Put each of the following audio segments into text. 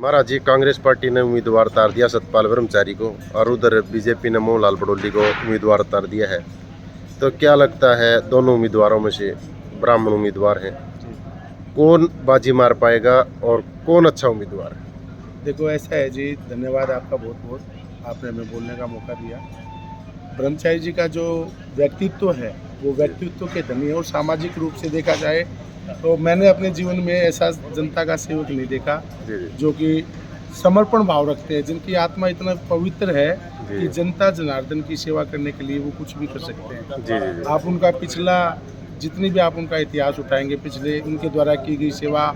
महाराज जी, Congress party ने उम्मीदवार उतार दिया सतपाल ब्रह्मचारी को और उधर बीजेपी ने मोहनलाल बडोली को उम्मीदवार उतार दिया है। तो क्या लगता है, दोनों उम्मीदवारों में से ब्राह्मण उम्मीदवार हैं, कौन बाजी मार पाएगा और कौन अच्छा उम्मीदवार है? देखो ऐसा है जी, धन्यवाद आपका बहुत बहुत, आपने हमें बोलने का मौका दिया। ब्रह्मचारी जी का जो व्यक्तित्व है वो व्यक्तित्व के धनी है और सामाजिक रूप से देखा जाए तो मैंने अपने जीवन में ऐसा जनता का सेवक नहीं देखा जी जी जो कि समर्पण भाव रखते हैं, जिनकी आत्मा इतना पवित्र है जी कि जनता जनार्दन की सेवा करने के लिए वो कुछ भी कर सकते हैं। जी जी आप उनका पिछला जितनी भी आप उनका इतिहास उठाएंगे, पिछले उनके द्वारा की गई सेवा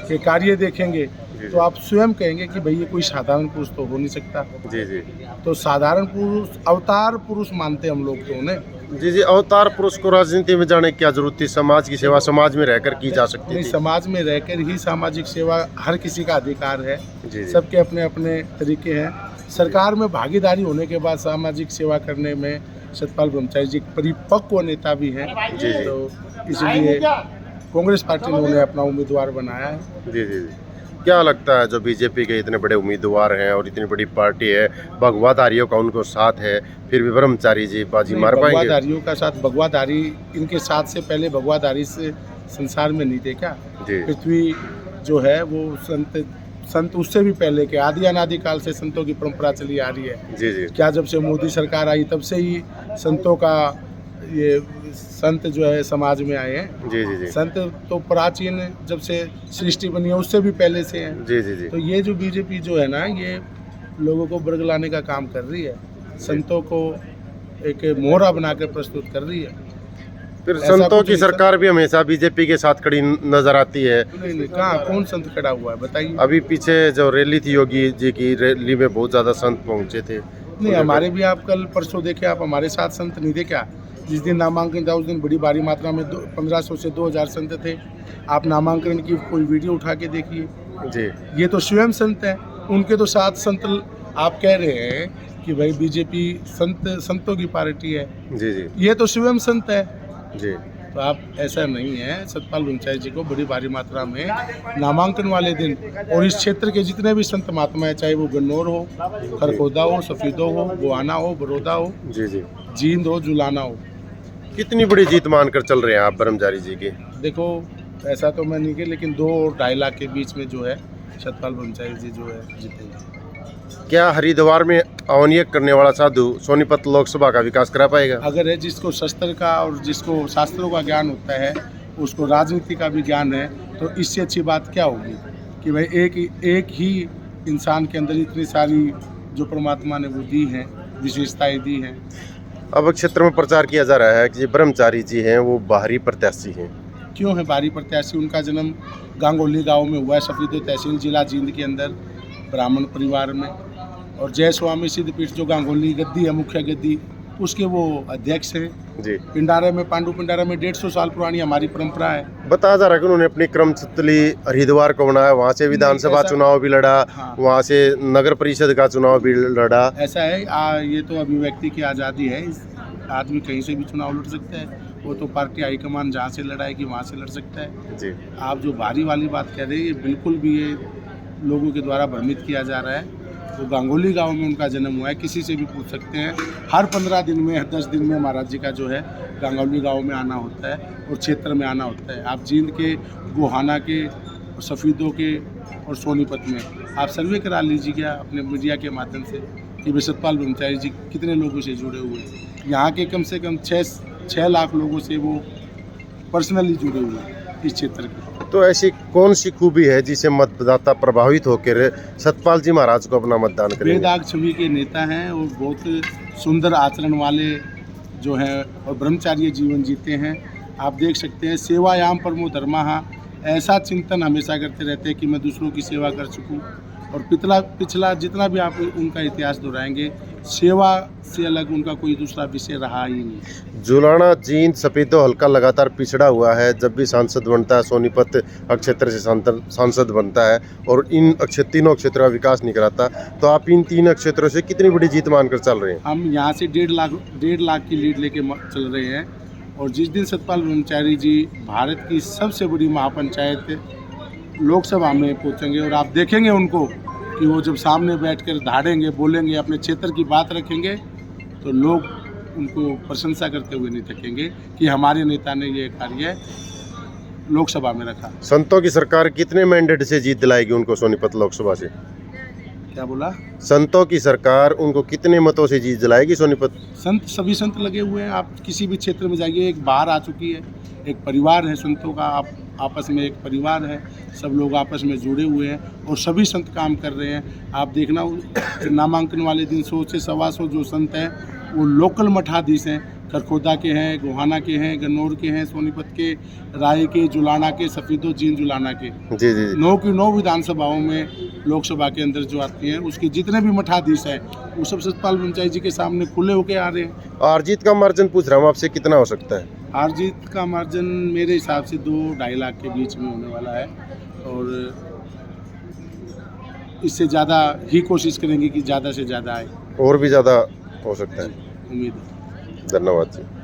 के कार्य देखेंगे तो आप स्वयं कहेंगे कि भाई ये कोई साधारण पुरुष तो हो नहीं सकता। जी जी तो साधारण पुरुष, अवतार पुरुष मानते हम लोग तो उन्हें। जी जी अवतार पुरुष को राजनीति में जाने की क्या जरूरत थी? समाज की सेवा समाज में रहकर की जा सकती नहीं, थी। समाज में रहकर ही सामाजिक सेवा हर किसी का अधिकार है। जी जी सबके अपने अपने तरीके हैं। सरकार में भागीदारी होने के बाद सामाजिक सेवा करने में सतपाल ब्रह्मचारी जी परिपक्व नेता भी हैं। जी जी तो इसलिए कांग्रेस पार्टी ने उन्हें अपना उम्मीदवार बनाया है। जी जी क्या लगता है, जो बीजेपी के इतने बड़े उम्मीदवार हैं और इतनी बड़ी पार्टी है, भगवाधारियों का उनको साथ है, फिर भी ब्रह्मचारी जी बाजी मार पाएंगे? भगवाधारियों का साथ, भगवाधारी इनके साथ से पहले भगवाधारी से संसार में नहीं देखा। जी पृथ्वी जो है वो संत उससे भी पहले के आदि अनादि काल से संतों की परंपरा चली आ रही है। जी जी क्या जब से मोदी सरकार आई तब से ही संतों का ये संत जो है समाज में आए हैं। जी जी जी संत तो प्राचीन जब से सृष्टि बनी है उससे भी पहले से हैं। जी जी जी तो ये जो बीजेपी जो है ना, ये लोगों को बरगलाने का काम कर रही है, संतों को एक मोहरा बना कर प्रस्तुत कर रही है। फिर ऐसा संतों कुछ की नहीं सरकार भी हमेशा बीजेपी के साथ खड़ी नजर आती है। नहीं, कहाँ कौन संत खड़ा हुआ है बताइए। अभी पीछे जो रैली थी, योगी जी की रैली में बहुत ज्यादा संत पहुंचे थे। नहीं, हमारे भी आप कल परसों देखे, आप हमारे साथ संत नहीं देखे। जिस दिन नामांकन था उस दिन बड़ी भारी मात्रा में 1500 से 2000 संत थे। आप नामांकन की कोई वीडियो उठा के देखिए। जी ये तो स्वयं संत हैं, उनके तो साथ संत। आप कह रहे हैं कि भाई बीजेपी संतों की पार्टी है, जी जी ये तो स्वयं संत है। जी तो आप, ऐसा नहीं है। सतपाल ब्रह्मचारी जी को बड़ी भारी मात्रा में नामांकन वाले दिन और इस क्षेत्र के जितने भी संत महात्मा है, चाहे वो गन्नौर हो, खरखोदा हो, सफीदो हो, गोहाना हो, बड़ौदा हो, जी जी जींद हो, जुलाना हो, कितनी बड़ी जीत मानकर चल रहे हैं आप ब्रह्मचारी जी की? देखो ऐसा तो मैं नहीं कि, लेकिन 2 और 2.5 लाख के बीच में जो है सतपाल ब्रह्मचारी जी जो है जीतेंगे। क्या हरिद्वार में अवनियक करने वाला साधु सोनीपत लोकसभा का विकास करा पाएगा? अगर है जिसको शस्त्र का और जिसको शास्त्रों का ज्ञान होता है, उसको राजनीति का भी ज्ञान है, तो इससे अच्छी बात क्या होगी कि भाई एक ही इंसान के अंदर इतनी सारी जो परमात्मा ने वो दी हैं, विशेषताएं दी हैं। अब क्षेत्र में प्रचार किया जा रहा है कि ब्रह्मचारी जी हैं वो बाहरी प्रत्याशी हैं। क्यों है बाहरी प्रत्याशी? उनका जन्म गांगोली गांव में हुआ है, सफीदो तहसील जिला जींद के अंदर, ब्राह्मण परिवार में। और जय स्वामी सिद्धपीठ जो गांगोली गद्दी है, मुख्य गद्दी, उसके वो अध्यक्ष हैं। जी पिंडारे में, पांडु पिंडारा में 150 साल पुरानी हमारी परंपरा है। बताया जा रहा है कि उन्होंने अपनी क्रमस्थली हरिद्वार को बनाया, वहाँ से विधानसभा चुनाव भी लड़ा, हाँ। वहाँ से नगर परिषद का चुनाव भी लड़ा। ऐसा है, ये तो अभिव्यक्ति की आज़ादी है। आदमी कहीं से भी चुनाव लड़ सकता है, वो तो पार्टी हाईकमान जहाँ से लड़ाएगी वहाँ से लड़ सकता है। जी आप जो भारी वाली बात कह रहे हैं, ये बिल्कुल भी ये लोगों के द्वारा भ्रमित किया जा रहा है। तो गांगोली गांव में उनका जन्म हुआ है, किसी से भी पूछ सकते हैं। हर 15 दिन में, 10 दिन में महाराज जी का जो है गांगोली गांव में आना होता है और क्षेत्र में आना होता है। आप जींद के, गोहाना के, सफीदों के और सोनीपत में आप सर्वे करा लीजिएगा अपने मीडिया के माध्यम से कि भाई सतपाल ब्रह्मचारी जी कितने लोगों से जुड़े हुए हैं। यहाँ के कम से कम 6 लाख लोगों से वो पर्सनली जुड़े हुए हैं इस क्षेत्र के। तो ऐसी कौन सी खूबी है जिसे मतदाता प्रभावित होकर सतपाल जी महाराज को अपना मतदान करेंगे? बेदाग छवि के नेता हैं और बहुत सुंदर आचरण वाले जो हैं और ब्रह्मचार्य जीवन जीते हैं। आप देख सकते हैं, सेवायाम परमो धर्मः, ऐसा चिंतन हमेशा करते रहते हैं कि मैं दूसरों की सेवा कर सकूं। और पिछला जितना भी आप उनका इतिहास दोहराएंगे, सेवा से अलग उनका कोई दूसरा विषय रहा ही नहीं। जुलाना, जींद, सफेदो हल्का लगातार पिछड़ा हुआ है। जब भी सांसद बनता है, सोनीपत क्षेत्र से सांसद बनता है और इन तीनों क्षेत्रों का विकास नहीं कराता। तो आप इन 3 क्षेत्रों से कितनी बड़ी जीत मानकर चल रहे हैं? हम यहाँ से 1.5 लाख की लीड लेके चल रहे हैं। और जिस दिन सतपाल ब्रह्मचारी जी भारत की सबसे बड़ी महापंचायत लोकसभा में पहुँचेंगे और आप देखेंगे उनको कि वो जब सामने बैठकर धाड़ेंगे, बोलेंगे, अपने क्षेत्र की बात रखेंगे तो लोग उनको प्रशंसा करते हुए नहीं थकेंगे कि हमारे नेता ने ये कार्य लोकसभा में रखा। संतों की सरकार कितने मैंडेट से जीत दिलाएगी उनको सोनीपत लोकसभा से? क्या बोला? संतों की सरकार उनको कितने मतों से जीत दिलाएगी सोनीपत? संत, सभी संत लगे हुए हैं। आप किसी भी क्षेत्र में जाइए, एक बाहर आ चुकी है, एक परिवार है संतों का, आप आपस में एक परिवार है, सब लोग आपस में जुड़े हुए हैं और सभी संत काम कर रहे हैं। आप देखना नामांकन वाले दिन 100 से 125 जो संत हैं वो लोकल मठाधीश हैं, करखोदा के हैं, गोहाना के हैं, गन्नौर के हैं, सोनीपत के, राय के, जुलाना के, सफीदो जीन जुलाना के, जी जी 9 की 9 विधानसभाओं में लोकसभा के अंदर जो आती हैं उसके जितने भी मठाधीश हैं वो सब सतपाल ब्रह्मचारी जी के सामने खुले होके आ रहे हैं। और जीत का मार्जिन पूछ रहा हूँ आपसे, कितना हो सकता है? हार जीत का मार्जिन मेरे हिसाब से 2-2.5 लाख के बीच में होने वाला है और इससे ज़्यादा ही कोशिश करेंगे कि ज़्यादा से ज़्यादा आए। और भी ज़्यादा हो सकता है? उम्मीद है। धन्यवाद जी।